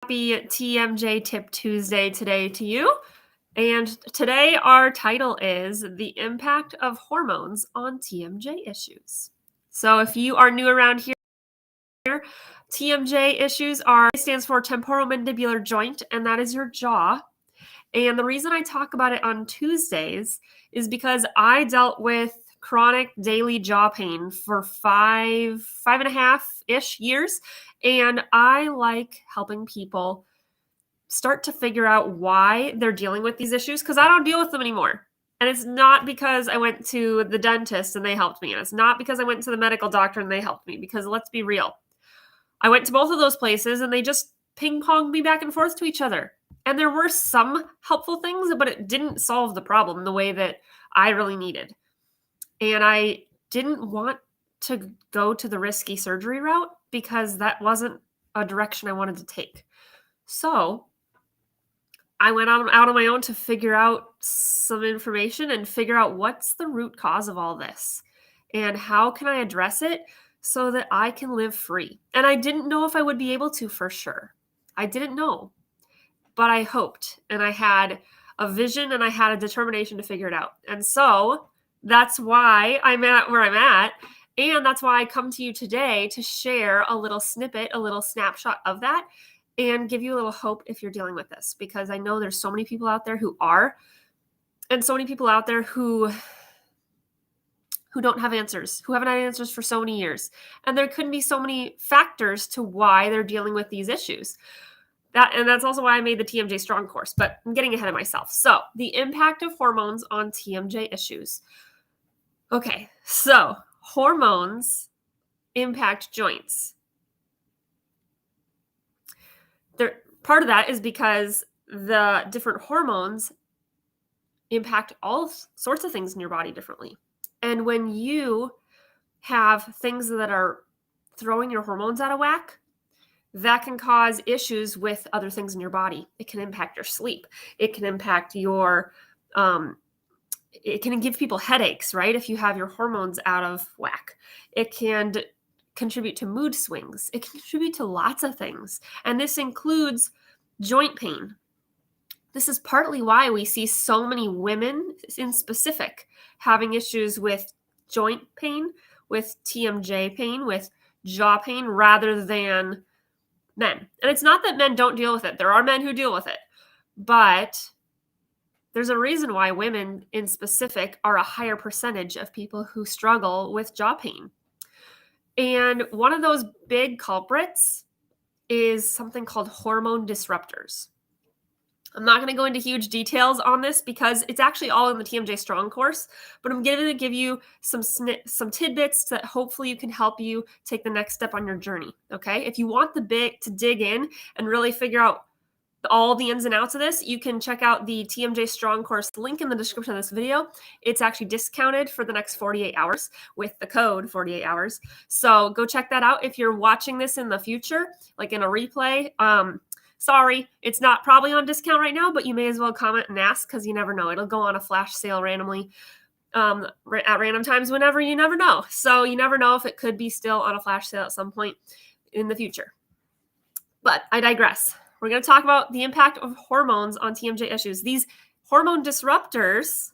Happy TMJ Tip Tuesday today to you. And today our title is The Impact of Hormones on TMJ Issues. So if you are new around here, TMJ issues stands for temporomandibular joint, and that is your jaw. And the reason I talk about it on Tuesdays is because I dealt with chronic daily jaw pain for five and a half-ish years. And I like helping people start to figure out why they're dealing with these issues, because I don't deal with them anymore. And it's not because I went to the dentist and they helped me. And it's not because I went to the medical doctor and they helped me, because let's be real. I went to both of those places and they just ping-ponged me back and forth to each other. And there were some helpful things, but it didn't solve the problem the way that I really needed. And I didn't want to go to the risky surgery route because that wasn't a direction I wanted to take. So I went out on my own to figure out some information and figure out what's the root cause of all this and how can I address it so that I can live free. And I didn't know if I would be able to for sure. I didn't know, but I hoped, and I had a vision and I had a determination to figure it out. And so that's why I'm at where I'm at. And that's why I come to you today to share a little snippet, a little snapshot of that, and give you a little hope if you're dealing with this, because I know there's so many people out there who are, and so many people out there who don't have answers, who haven't had answers for so many years. And there couldn't be so many factors to why they're dealing with these issues. That's also why I made the TMJ Strong course, but I'm getting ahead of myself. So the impact of hormones on TMJ issues. Okay, so hormones impact joints. Part of that is because the different hormones impact all sorts of things in your body differently. And when you have things that are throwing your hormones out of whack, that can cause issues with other things in your body. It can impact your sleep. It can impact your, it can give people headaches, right? If you have your hormones out of whack. It can contribute to mood swings. It can contribute to lots of things. And this includes joint pain. This is partly why we see so many women in specific having issues with joint pain, with TMJ pain, with jaw pain, rather than men. And it's not that men don't deal with it. There are men who deal with it. But there's a reason why women in specific are a higher percentage of people who struggle with jaw pain. And one of those big culprits is something called hormone disruptors. I'm not going to go into huge details on this because it's actually all in the TMJ Strong course, but I'm going to give you some tidbits that hopefully you can help you take the next step on your journey, okay? If you want to dig in and really figure out all the ins and outs of this, you can check out the TMJ Strong course link in the description of this video. It's actually discounted for the next 48 hours with the code 48 hours. So go check that out. If you're watching this in the future, like in a replay, sorry, it's not probably on discount right now, but you may as well comment and ask because you never know. It'll go on a flash sale randomly at random times whenever, you never know. So you never know if it could be still on a flash sale at some point in the future. But I digress. We're going to talk about the impact of hormones on TMJ issues. These hormone disruptors,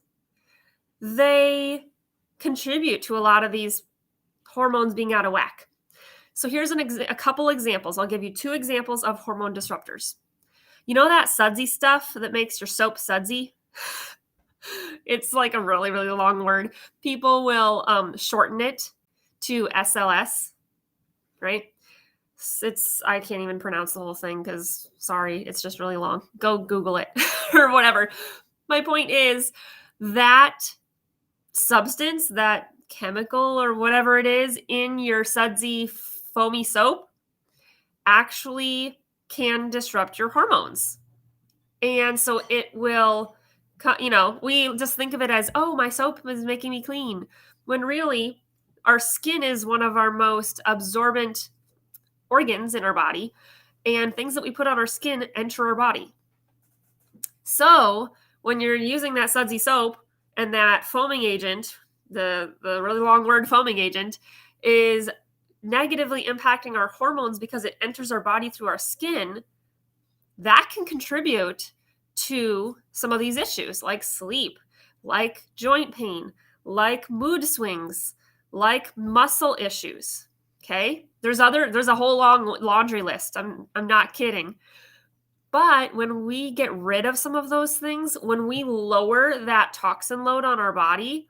they contribute to a lot of these hormones being out of whack. So here's a couple examples. I'll give you 2 examples of hormone disruptors. You know that sudsy stuff that makes your soap sudsy? It's like a really, really long word. People will shorten it to SLS, right? I can't even pronounce the whole thing because, sorry, it's just really long. Go Google it or whatever. My point is that substance, that chemical or whatever it is in your sudsy, foamy soap actually can disrupt your hormones. And so it will, we just think of it as, oh, my soap is making me clean. When really, our skin is one of our most absorbent organs in our body, and things that we put on our skin enter our body. So when you're using that sudsy soap and that foaming agent, the really long word foaming agent, is negatively impacting our hormones because it enters our body through our skin, that can contribute to some of these issues like sleep, like joint pain, like mood swings, like muscle issues. Okay? There's a whole long laundry list. I'm not kidding. But when we get rid of some of those things, when we lower that toxin load on our body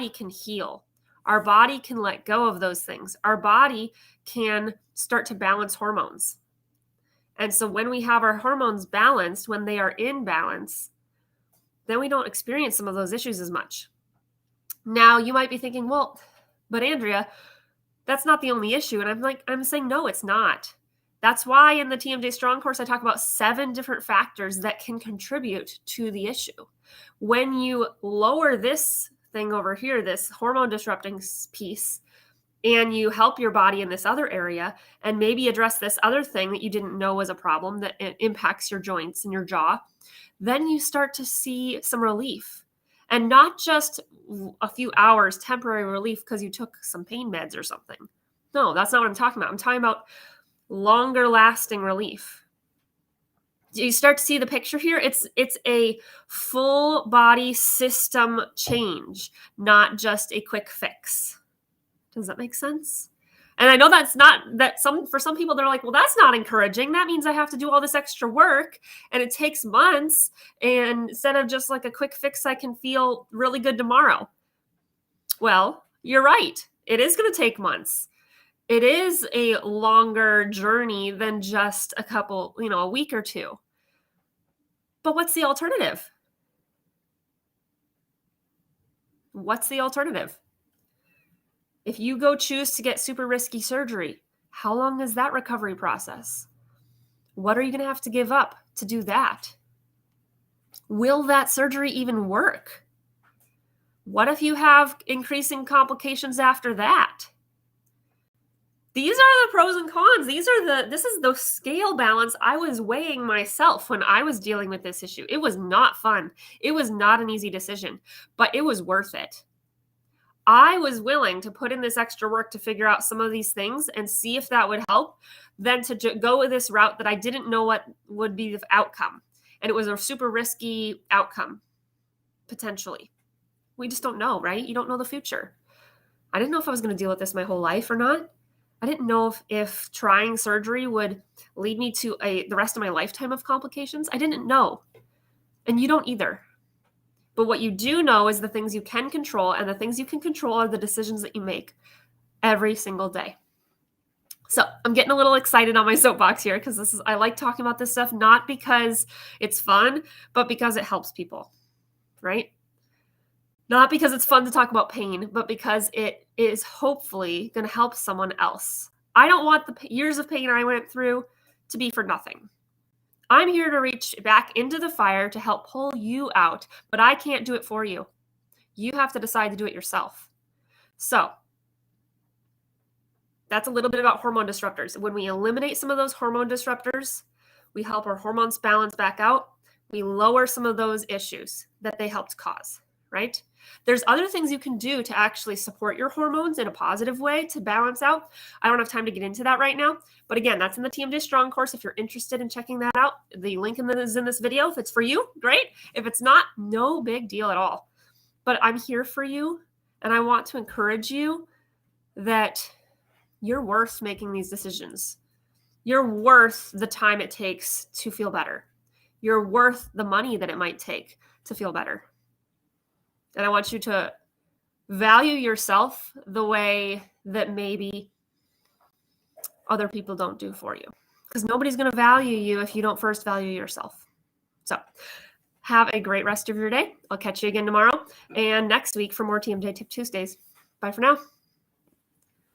can heal. Our body can let go of those things. Our body can start to balance hormones. And so when we have our hormones balanced, when they are in balance, then we don't experience some of those issues as much. Now, you might be thinking, well, but Andrea, that's not the only issue. And I'm saying, no, it's not. That's why in the TMJ Strong course, I talk about 7 different factors that can contribute to the issue. When you lower this thing over here, this hormone disrupting piece, and you help your body in this other area and maybe address this other thing that you didn't know was a problem that impacts your joints and your jaw, then you start to see some relief. And not just a few hours temporary relief because you took some pain meds or something. No, that's not what I'm talking about. I'm talking about longer lasting relief. You start to see the picture here? It's a full body system change, not just a quick fix. Does that make sense? And I know for some people, they're like, well, that's not encouraging. That means I have to do all this extra work and it takes months. And instead of just like a quick fix, I can feel really good tomorrow. Well, you're right. It is going to take months. It is a longer journey than just a week or two. But what's the alternative? What's the alternative? If you choose to get super risky surgery, how long is that recovery process? What are you going to have to give up to do that? Will that surgery even work? What if you have increasing complications after that? These are the pros and cons. This is the scale balance I was weighing myself when I was dealing with this issue. It was not fun. It was not an easy decision, but it was worth it. I was willing to put in this extra work to figure out some of these things and see if that would help than to go with this route that I didn't know what would be the outcome. And it was a super risky outcome, potentially. We just don't know, right? You don't know the future. I didn't know if I was going to deal with this my whole life or not. I didn't know if trying surgery would lead me to the rest of my lifetime of complications. I didn't know. And you don't either. But what you do know is the things you can control, and the things you can control are the decisions that you make every single day. So I'm getting a little excited on my soapbox here because I like talking about this stuff, not because it's fun, but because it helps people, right? Not because it's fun to talk about pain, but because it is hopefully going to help someone else. I don't want the years of pain I went through to be for nothing. I'm here to reach back into the fire to help pull you out, but I can't do it for you. You have to decide to do it yourself. So that's a little bit about hormone disruptors. When we eliminate some of those hormone disruptors, we help our hormones balance back out. We lower some of those issues that they helped cause, right? There's other things you can do to actually support your hormones in a positive way to balance out. I don't have time to get into that right now. But again, that's in the TMJ Strong course. If you're interested in checking that out, the link is in this video. If it's for you, great. If it's not, no big deal at all. But I'm here for you. And I want to encourage you that you're worth making these decisions. You're worth the time it takes to feel better. You're worth the money that it might take to feel better. And I want you to value yourself the way that maybe other people don't do for you. Because nobody's going to value you if you don't first value yourself. So have a great rest of your day. I'll catch you again tomorrow and next week for more TMJ Tip Tuesdays. Bye for now.